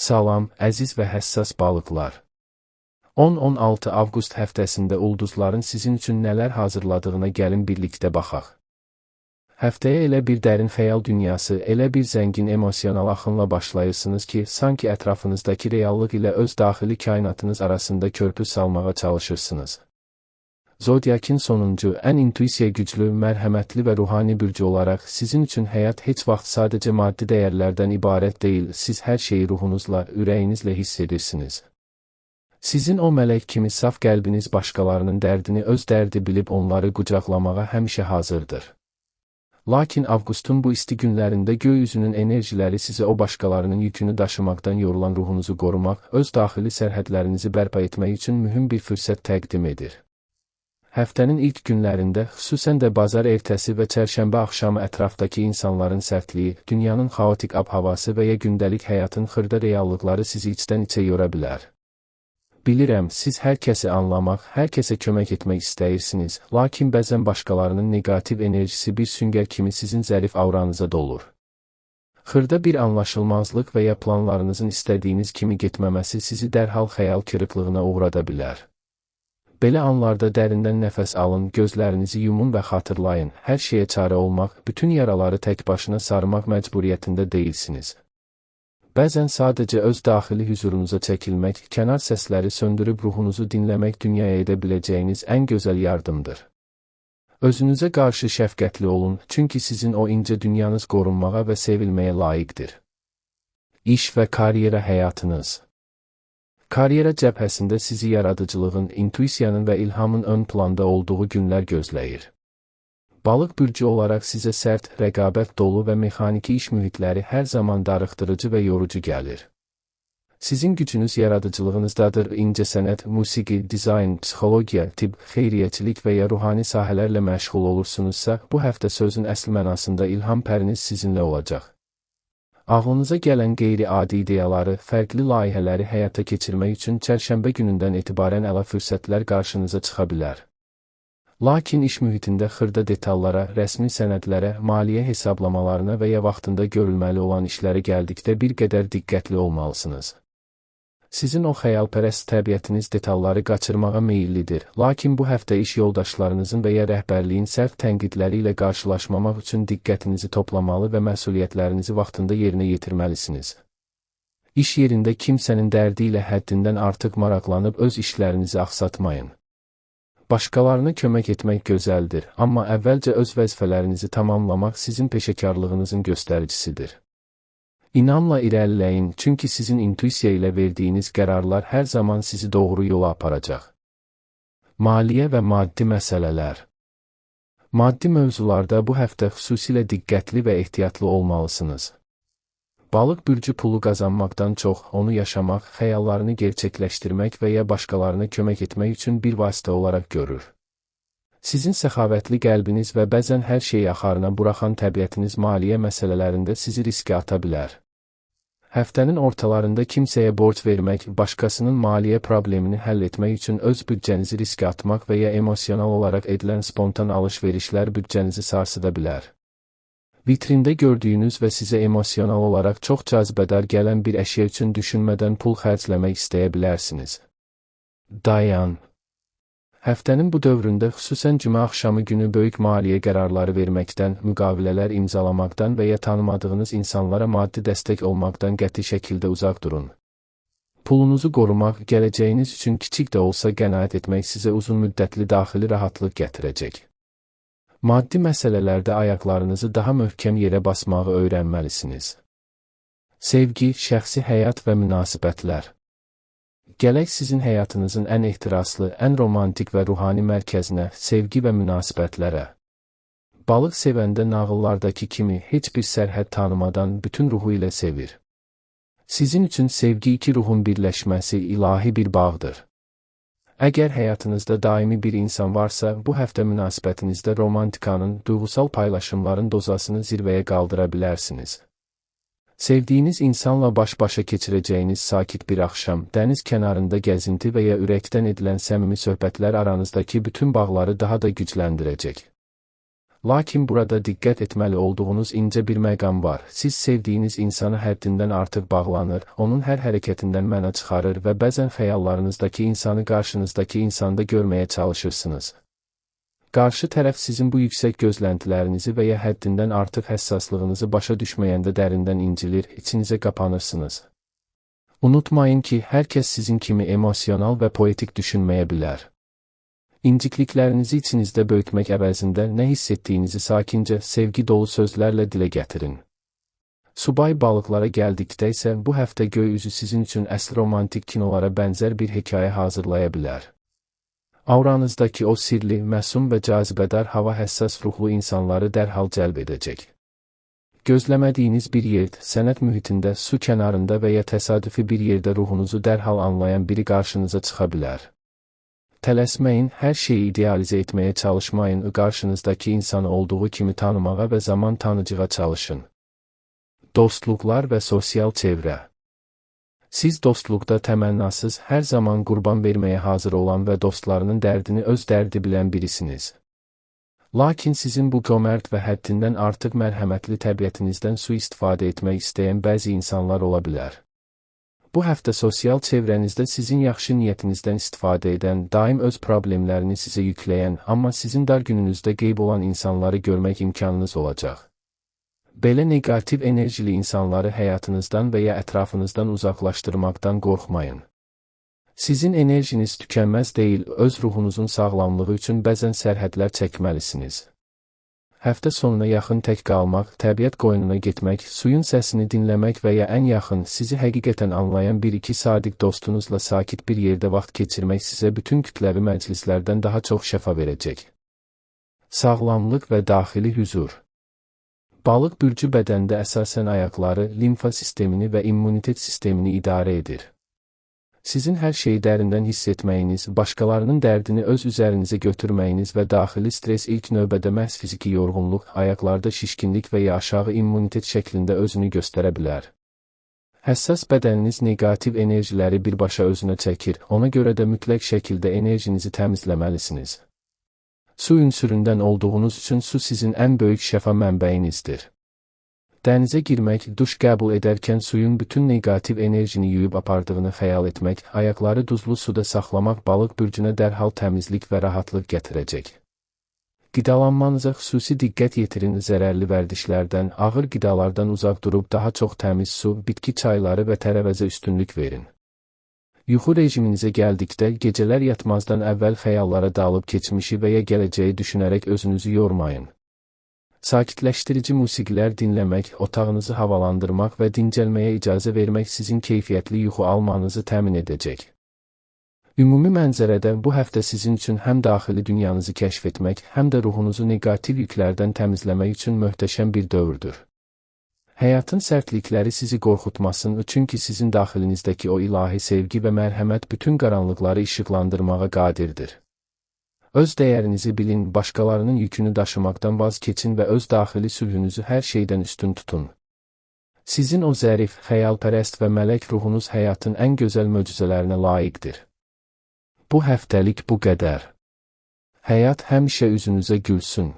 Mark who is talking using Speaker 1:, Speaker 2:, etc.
Speaker 1: Salam, əziz və həssas balıqlar. 10-16 avqust həftəsində ulduzların sizin üçün nələr hazırladığına gəlin birlikdə baxaq. Həftəyə elə bir dərin xəyal dünyası, elə bir zəngin emosional axınla başlayırsınız ki, sanki ətrafınızdakı reallıq ilə öz daxili kainatınız arasında körpü salmağa çalışırsınız. Zodiakin sonuncu, ən intuisiya güclü, mərhəmətli və ruhani bürcü olaraq sizin üçün həyat heç vaxt sadəcə maddi dəyərlərdən ibarət deyil, siz hər şeyi ruhunuzla, ürəyinizlə hiss edirsiniz. Sizin o mələk kimi saf qəlbiniz başqalarının dərdini öz dərdi bilib onları qucaqlamağa həmişə hazırdır. Lakin avqustun bu isti günlərində göy üzünün enerjiləri sizə o başqalarının yükünü daşımaqdan yorulan ruhunuzu qorumaq, öz daxili sərhədlərinizi bərpa etmək üçün mühüm bir fürsət təqdim edir. Həftənin ilk günlərində, xüsusən də bazar ertəsi və çərşənbə axşamı ətrafdakı insanların sərtliyi, dünyanın xaotik ab-havası və ya gündəlik həyatın xırda reallıqları sizi içdən-içə yora bilər. Bilirəm, siz hər kəsi anlamaq, hər kəsə kömək etmək istəyirsiniz, lakin bəzən başqalarının negativ enerjisi bir süngər kimi sizin zərif auranıza dolur. Xırda bir anlaşılmazlıq və ya planlarınızın istədiyiniz kimi getməməsi sizi dərhal xəyal kırıklığına uğrada bilər. Belə anlarda dərindən nəfəs alın, gözlərinizi yumun və xatırlayın, hər şeyə çarə olmaq, bütün yaraları tək başına sarmaq məcburiyyətində deyilsiniz. Bəzən sadəcə öz daxili hüzurunuza çəkilmək, kənar səsləri söndürüb ruhunuzu dinləmək dünyaya edə biləcəyiniz ən gözəl yardımdır. Özünüzə qarşı şəfqətli olun, çünki sizin o incə dünyanız qorunmağa və sevilməyə layiqdir. İş və karyera həyatınız. Karyera cəbhəsində sizi yaradıcılığın, intuisiyanın və ilhamın ön planda olduğu günlər gözləyir. Balıq bürcü olaraq sizə sərt, rəqabət dolu və mexaniki iş mühitləri hər zaman darıxdırıcı və yorucu gəlir. Sizin gücünüz yaradıcılığınızdadır, incəsənət, musiqi, dizayn, psixologiya, tibb, xeyriyyəçilik və ya ruhani sahələrlə məşğul olursunuzsa, bu həftə sözün əsl mənasında ilham pəriniz sizinlə olacaq. Ağlınıza gələn qeyri-adi ideyaları, fərqli layihələri həyata keçirmək üçün çərşənbə günündən etibarən əla fürsətlər qarşınıza çıxa bilər. Lakin iş mühitində xırda detallara, rəsmi sənədlərə, maliyyə hesablamalarına və ya vaxtında görülməli olan işlərə gəldikdə bir qədər diqqətli olmalısınız. Sizin o xəyalpərəst təbiətiniz detalları qaçırmağa meyillidir, lakin bu həftə iş yoldaşlarınızın və ya rəhbərliyin sərt tənqidləri ilə qarşılaşmamaq üçün diqqətinizi toplamalı və məsuliyyətlərinizi vaxtında yerinə yetirməlisiniz. İş yerində kimsənin dərdi ilə həddindən artıq maraqlanıb öz işlərinizi axsatmayın. Başqalarına kömək etmək gözəldir, amma əvvəlcə öz vəzifələrinizi tamamlamaq sizin peşəkarlığınızın göstəricisidir. İnamla irəliləyin, çünki sizin intuisiya ilə verdiyiniz qərarlar hər zaman sizi doğru yola aparacaq. Maliyyə və maddi məsələlər. Maddi mövzularda bu həftə xüsusilə diqqətli və ehtiyatlı olmalısınız. Balıq bürcü pulu qazanmaqdan çox, onu yaşamaq, xəyallarını gerçəkləşdirmək və ya başqalarına kömək etmək üçün bir vasitə olaraq görür. Sizin səxavətli qəlbiniz və bəzən hər şeyi axarına buraxan təbiətiniz maliyyə məsələlərində sizi riskə ata bilər. Həftənin ortalarında kimsəyə borc vermək, başqasının maliyyə problemini həll etmək üçün öz büdcənizi riskə atmaq və ya emosional olaraq edilən spontan alış-verişlər büdcənizi sarsıda bilər. Vitrində gördüyünüz və sizə emosional olaraq çox cazibədar gələn bir əşya üçün düşünmədən pul xərcləmək istəyə bilərsiniz. Dayan. Həftənin bu dövründə xüsusən cümə axşamı günü böyük maliyyə qərarları verməkdən, müqavilələr imzalamaqdan və ya tanımadığınız insanlara maddi dəstək olmaqdan qəti şəkildə uzaq durun. Pulunuzu qorumaq, gələcəyiniz üçün kiçik də olsa qənaət etmək sizə uzun müddətli daxili rahatlıq gətirəcək. Maddi məsələlərdə ayaqlarınızı daha möhkəm yerə basmağı öyrənməlisiniz. Sevgi, şəxsi həyat və münasibətlər. Gələk sizin həyatınızın ən ehtiraslı, ən romantik və ruhani mərkəzinə, sevgi və münasibətlərə. Balıq sevəndə nağıllardakı kimi heç bir sərhəd tanımadan bütün ruhu ilə sevir. Sizin üçün sevgi iki ruhun birləşməsi ilahi bir bağdır. Əgər həyatınızda daimi bir insan varsa, bu həftə münasibətinizdə romantikanın, duyğusal paylaşımların dozasını zirvəyə qaldıra bilərsiniz. Sevdiyiniz insanla baş-başa keçirəcəyiniz sakit bir axşam, dəniz kənarında gəzinti və ya ürəkdən edilən səmimi söhbətlər aranızdakı bütün bağları daha da gücləndirəcək. Lakin burada diqqət etməli olduğunuz incə bir məqam var. Siz sevdiyiniz insana həddindən artıq bağlanır, onun hər hərəkətindən məna çıxarır və bəzən xəyallarınızdakı insanı qarşınızdakı insanda görməyə çalışırsınız. Qarşı tərəf sizin bu yüksək gözləntilərinizi və ya həddindən artıq həssaslığınızı başa düşməyəndə dərindən incilir, içinizə qapanırsınız. Unutmayın ki, hər kəs sizin kimi emosional və poetik düşünməyə bilər. İncikliklərinizi içinizdə böyütmək əvəzində nə hiss etdiyinizi sakincə, sevgi dolu sözlərlə dilə gətirin. Subay balıqlara gəldikdə isə bu həftə göy üzü sizin üçün əsl romantik kinolara bənzər bir hekayə hazırlaya bilər. Auranızdakı o sirli, məsum və cazibədar hava həssas ruhlu insanları dərhal cəlb edəcək. Gözləmədiyiniz bir yer, sənət mühitində, su kənarında və ya təsadüfi bir yerdə ruhunuzu dərhal anlayan biri qarşınıza çıxa bilər. Tələsməyin, hər şeyi idealizə etməyə çalışmayın, qarşınızdakı insanı olduğu kimi tanımağa və zaman tanıcığa çalışın. Dostluqlar və sosial çevrə. Siz dostluqda təmənnasız, hər zaman qurban verməyə hazır olan və dostlarının dərdini öz dərdi bilən birisiniz. Lakin sizin bu cömert və həddindən artıq mərhəmətli təbiətinizdən sui-istifadə etmək istəyən bəzi insanlar ola bilər. Bu həftə sosial çevrənizdə sizin yaxşı niyyətinizdən istifadə edən, daim öz problemlərini sizə yükləyən, amma sizin dar gününüzdə qeyb olan insanları görmək imkanınız olacaq. Belə negativ enerjili insanları həyatınızdan və ya ətrafınızdan uzaqlaşdırmaqdan qorxmayın. Sizin enerjiniz tükənməz deyil, öz ruhunuzun sağlamlığı üçün bəzən sərhədlər çəkməlisiniz. Həftə sonuna yaxın tək qalmaq, təbiət qoynuna getmək, suyun səsini dinləmək və ya ən yaxın, sizi həqiqətən anlayan bir-iki sadiq dostunuzla sakit bir yerdə vaxt keçirmək sizə bütün kütləvi məclislərdən daha çox şəfa verəcək. Sağlamlıq və daxili hüzur. Balıq bürcü bədəndə əsasən ayaqları, limfa sistemini və immunitet sistemini idarə edir. Sizin hər şeyi dərindən hiss etməyiniz, başqalarının dərdini öz üzərinizə götürməyiniz və daxili stres ilk növbədə məhz fiziki yorğunluq, ayaqlarda şişkinlik və ya aşağı immunitet şəklində özünü göstərə bilər. Həssas bədəniniz negativ enerjiləri birbaşa özünə çəkir, ona görə də mütləq şəkildə enerjinizi təmizləməlisiniz. Su ünsüründən olduğunuz üçün su sizin ən böyük şəfa mənbəyinizdir. Dənizə girmək, duş qəbul edərkən suyun bütün negativ enerjini yuyub apardığını xəyal etmək, ayaqları duzlu suda saxlamaq balıq bürcünə dərhal təmizlik və rahatlıq gətirəcək. Qidalanmanıza xüsusi diqqət yetirin, zərərli vərdişlərdən, ağır qidalardan uzaq durub daha çox təmiz su, bitki çayları və tərəvəzə üstünlük verin. Yuxu rejiminizə gəldikdə, gecələr yatmazdan əvvəl xəyallara dalıb keçmişi və ya gələcəyi düşünərək özünüzü yormayın. Sakitləşdirici musiqilər dinləmək, otağınızı havalandırmaq və dincəlməyə icazə vermək sizin keyfiyyətli yuxu almanızı təmin edəcək. Ümumi mənzərədə bu həftə sizin üçün həm daxili dünyanızı kəşf etmək, həm də ruhunuzu negativ yüklərdən təmizləmək üçün möhtəşəm bir dövrdür. Həyatın sərtlikləri sizi qorxutmasın, çünki sizin daxilinizdəki o ilahi sevgi və mərhəmət bütün qaranlıqları işıqlandırmağa qadirdir. Öz dəyərinizi bilin, başqalarının yükünü daşımaqdan vaz keçin və öz daxili sülhünüzü hər şeydən üstün tutun. Sizin o zərif, xəyalpərəst və mələk ruhunuz həyatın ən gözəl möcüzələrinə layiqdir. Bu həftəlik bu qədər. Həyat həmişə üzünüzə gülsün.